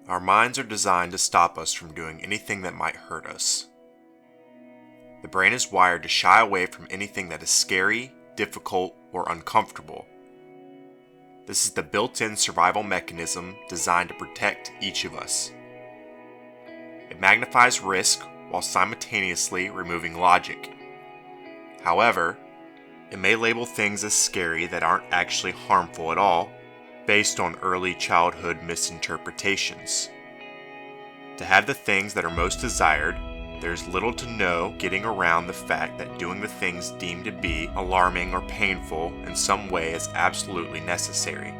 Our minds are designed to stop us from doing anything that might hurt us. The brain is wired to shy away from anything that is scary, difficult, or uncomfortable. This is the built-in survival mechanism designed to protect each of us. It magnifies risk while simultaneously removing logic. However, it may label things as scary that aren't actually harmful at all, based on early childhood misinterpretations. To have the things that are most desired, there's little to no getting around the fact that doing the things deemed to be alarming or painful in some way is absolutely necessary.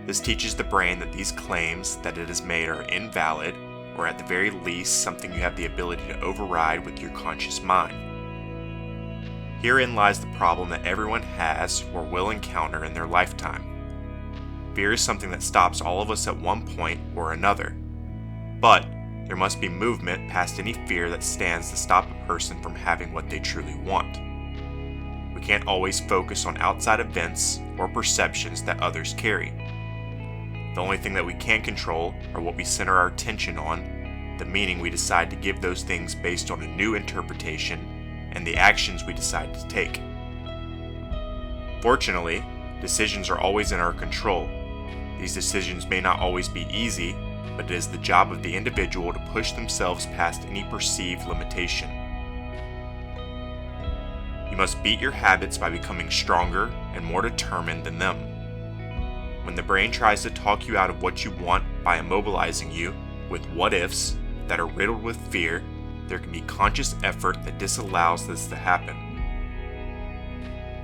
This teaches the brain that these claims that it has made are invalid, or at the very least something you have the ability to override with your conscious mind. Herein lies the problem that everyone has or will encounter in their lifetime. Fear is something that stops all of us at one point or another. But there must be movement past any fear that stands to stop a person from having what they truly want. We can't always focus on outside events or perceptions that others carry. The only thing that we can control are what we center our attention on, the meaning we decide to give those things based on a new interpretation, and the actions we decide to take. Fortunately, decisions are always in our control. These decisions may not always be easy, but it is the job of the individual to push themselves past any perceived limitation. You must beat your habits by becoming stronger and more determined than them. When the brain tries to talk you out of what you want by immobilizing you with what-ifs that are riddled with fear, there can be conscious effort that disallows this to happen.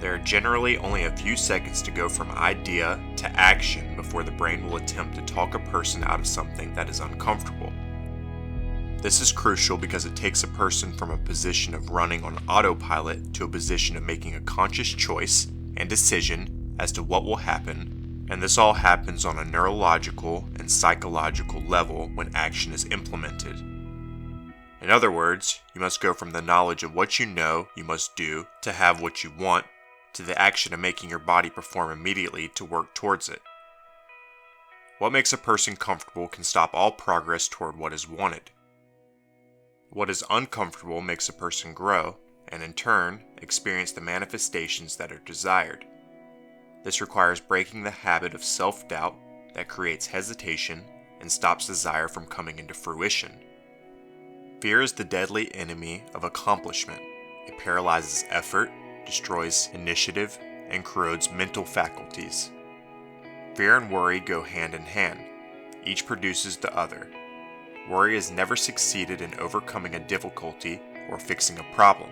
There are generally only a few seconds to go from idea to action before the brain will attempt to talk a person out of something that is uncomfortable. This is crucial because it takes a person from a position of running on autopilot to a position of making a conscious choice and decision as to what will happen, and this all happens on a neurological and psychological level when action is implemented. In other words, you must go from the knowledge of what you know you must do to have what you want, to the action of making your body perform immediately to work towards it. What makes a person comfortable can stop all progress toward what is wanted. What is uncomfortable makes a person grow, and in turn, experience the manifestations that are desired. This requires breaking the habit of self-doubt that creates hesitation and stops desire from coming into fruition. Fear is the deadly enemy of accomplishment. It paralyzes effort, destroys initiative, and corrodes mental faculties. Fear and worry go hand in hand. Each produces the other. Worry has never succeeded in overcoming a difficulty or fixing a problem.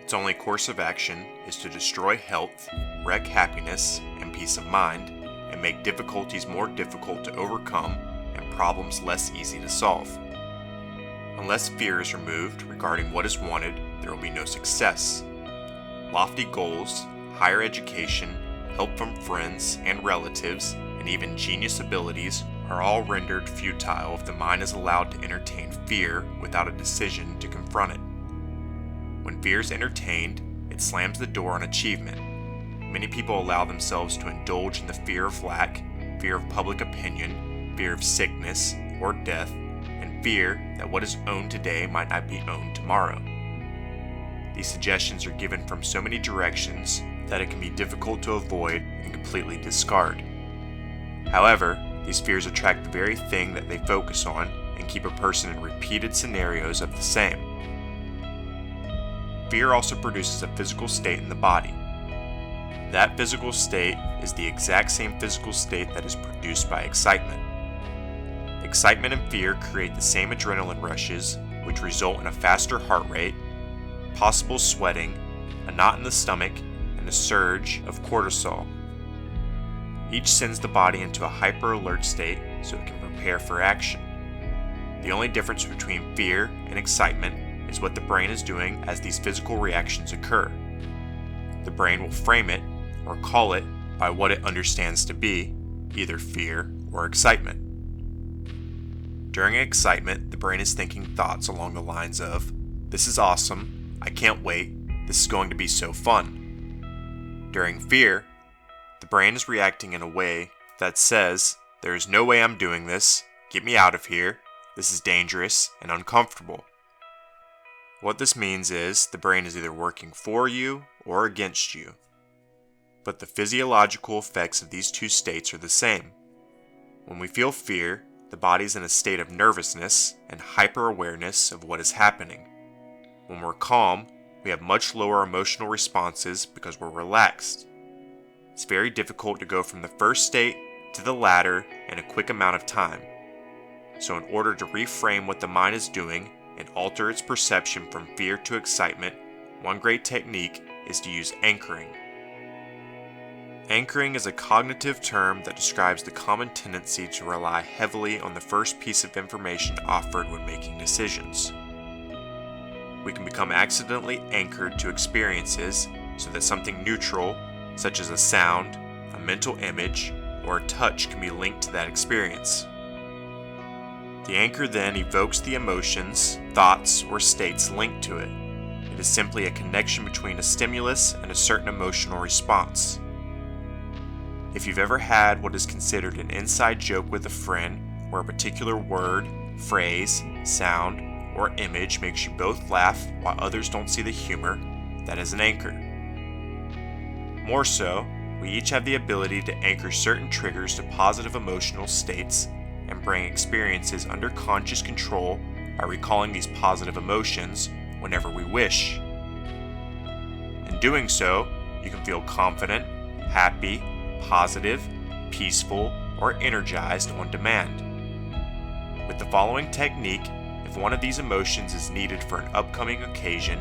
Its only course of action is to destroy health, wreck happiness and peace of mind, and make difficulties more difficult to overcome and problems less easy to solve. Unless fear is removed regarding what is wanted, there will be no success. Lofty goals, higher education, help from friends and relatives, and even genius abilities are all rendered futile if the mind is allowed to entertain fear without a decision to confront it. When fear is entertained, it slams the door on achievement. Many people allow themselves to indulge in the fear of lack, fear of public opinion, fear of sickness or death, and fear that what is owned today might not be owned tomorrow. These suggestions are given from so many directions that it can be difficult to avoid and completely discard. However, these fears attract the very thing that they focus on and keep a person in repeated scenarios of the same. Fear also produces a physical state in the body. That physical state is the exact same physical state that is produced by excitement. Excitement and fear create the same adrenaline rushes, which result in a faster heart rate, possible sweating, a knot in the stomach, and a surge of cortisol. Each sends the body into a hyper-alert state so it can prepare for action. The only difference between fear and excitement is what the brain is doing as these physical reactions occur. The brain will frame it or call it by what it understands to be, either fear or excitement. During excitement, the brain is thinking thoughts along the lines of, "This is awesome, I can't wait, this is going to be so fun." During fear, the brain is reacting in a way that says, "There is no way I'm doing this, "Get me out of here. This is dangerous and uncomfortable." What this means is the brain is either working for you or against you. But the physiological effects of these two states are the same. When we feel fear, the body is in a state of nervousness and hyper-awareness of what is happening. When we're calm, we have much lower emotional responses because we're relaxed. It's very difficult to go from the first state to the latter in a quick amount of time. So in order to reframe what the mind is doing and alter its perception from fear to excitement, one great technique is to use anchoring. Anchoring is a cognitive term that describes the common tendency to rely heavily on the first piece of information offered when making decisions. We can become accidentally anchored to experiences so that something neutral, such as a sound, a mental image, or a touch can be linked to that experience. The anchor then evokes the emotions, thoughts, or states linked to it. It is simply a connection between a stimulus and a certain emotional response. If you've ever had what is considered an inside joke with a friend, where a particular word, phrase, sound, or image makes you both laugh while others don't see the humor, that is an anchor. More so, we each have the ability to anchor certain triggers to positive emotional states and bring experiences under conscious control by recalling these positive emotions whenever we wish. In doing so, you can feel confident, happy, positive, peaceful, or energized on demand. With the following technique, if one of these emotions is needed for an upcoming occasion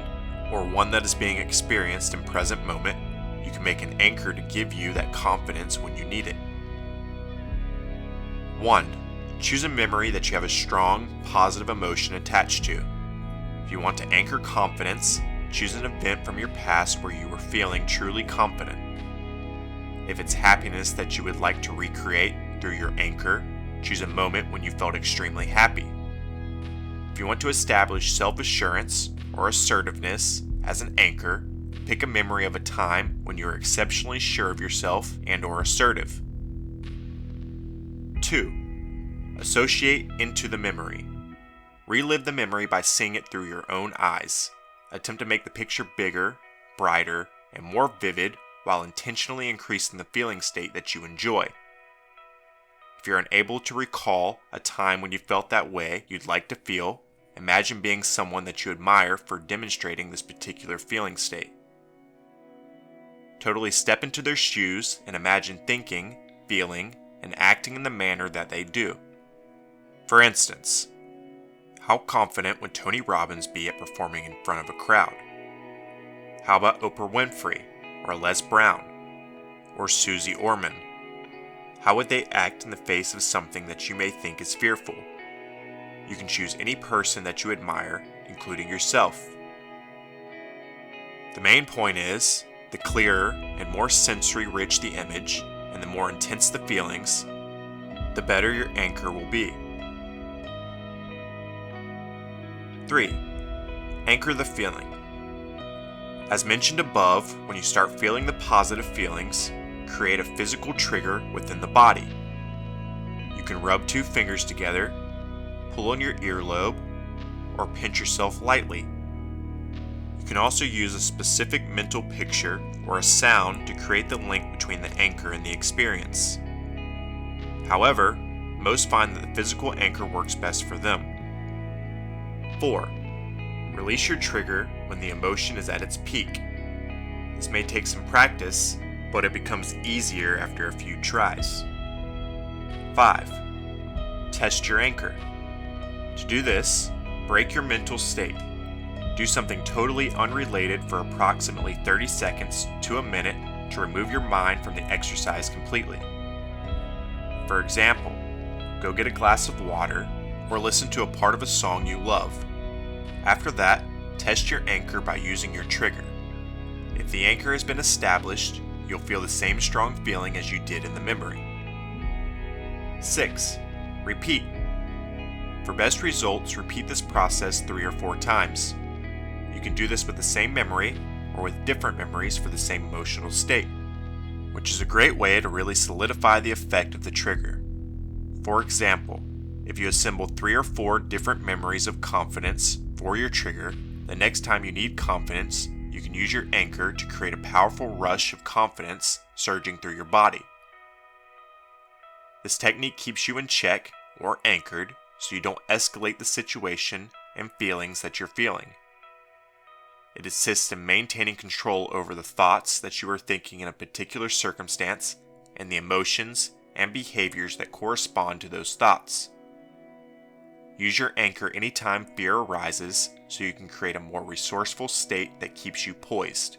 or one that is being experienced in present moment, you can make an anchor to give you that confidence when you need it. 1. Choose a memory that you have a strong, positive emotion attached to. If you want to anchor confidence, choose an event from your past where you were feeling truly confident. If it's happiness that you would like to recreate through your anchor, choose a moment when you felt extremely happy. If you want to establish self-assurance or assertiveness as an anchor, pick a memory of a time when you were exceptionally sure of yourself and or assertive. 2. Associate into the memory. Relive the memory by seeing it through your own eyes. Attempt to make the picture bigger, brighter, and more vivid while intentionally increasing the feeling state that you enjoy. If you're unable to recall a time when you felt that way you'd like to feel, imagine being someone that you admire for demonstrating this particular feeling state. Totally step into their shoes and imagine thinking, feeling, and acting in the manner that they do. For instance, how confident would Tony Robbins be at performing in front of a crowd? How about Oprah Winfrey, or Les Brown, or Susie Orman? How would they act in the face of something that you may think is fearful? You can choose any person that you admire, including yourself. The main point is, the clearer and more sensory-rich the image, and the more intense the feelings, the better your anchor will be. 3. Anchor the feeling. As mentioned above, when you start feeling the positive feelings, create a physical trigger within the body. You can rub 2 fingers together, pull on your earlobe, or pinch yourself lightly. You can also use a specific mental picture or a sound to create the link between the anchor and the experience. However, most find that the physical anchor works best for them. 4. Release your trigger when the emotion is at its peak. This may take some practice, but it becomes easier after a few tries. 5. Test your anchor. To do this, break your mental state. Do something totally unrelated for approximately 30 seconds to a minute to remove your mind from the exercise completely. For example, go get a glass of water or listen to a part of a song you love. After that, test your anchor by using your trigger. If the anchor has been established, you'll feel the same strong feeling as you did in the memory. 6. Repeat. For best results, repeat this process 3 or 4 times. You can do this with the same memory or with different memories for the same emotional state, which is a great way to really solidify the effect of the trigger. For example, If you assemble 3 or 4 different memories of confidence for your trigger, the next time you need confidence, you can use your anchor to create a powerful rush of confidence surging through your body. This technique keeps you in check or anchored so you don't escalate the situation and feelings that you're feeling. It assists in maintaining control over the thoughts that you are thinking in a particular circumstance and the emotions and behaviors that correspond to those thoughts. Use your anchor anytime fear arises so you can create a more resourceful state that keeps you poised.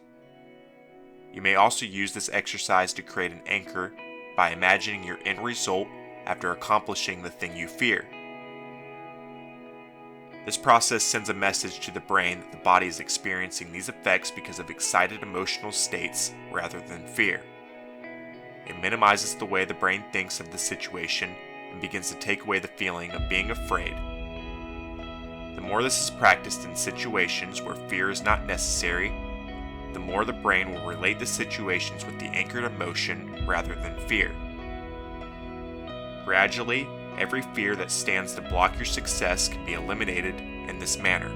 You may also use this exercise to create an anchor by imagining your end result after accomplishing the thing you fear. This process sends a message to the brain that the body is experiencing these effects because of excited emotional states rather than fear. It minimizes the way the brain thinks of the situation and begins to take away the feeling of being afraid. The more this is practiced in situations where fear is not necessary, the more the brain will relate the situations with the anchored emotion rather than fear. Gradually, every fear that stands to block your success can be eliminated in this manner.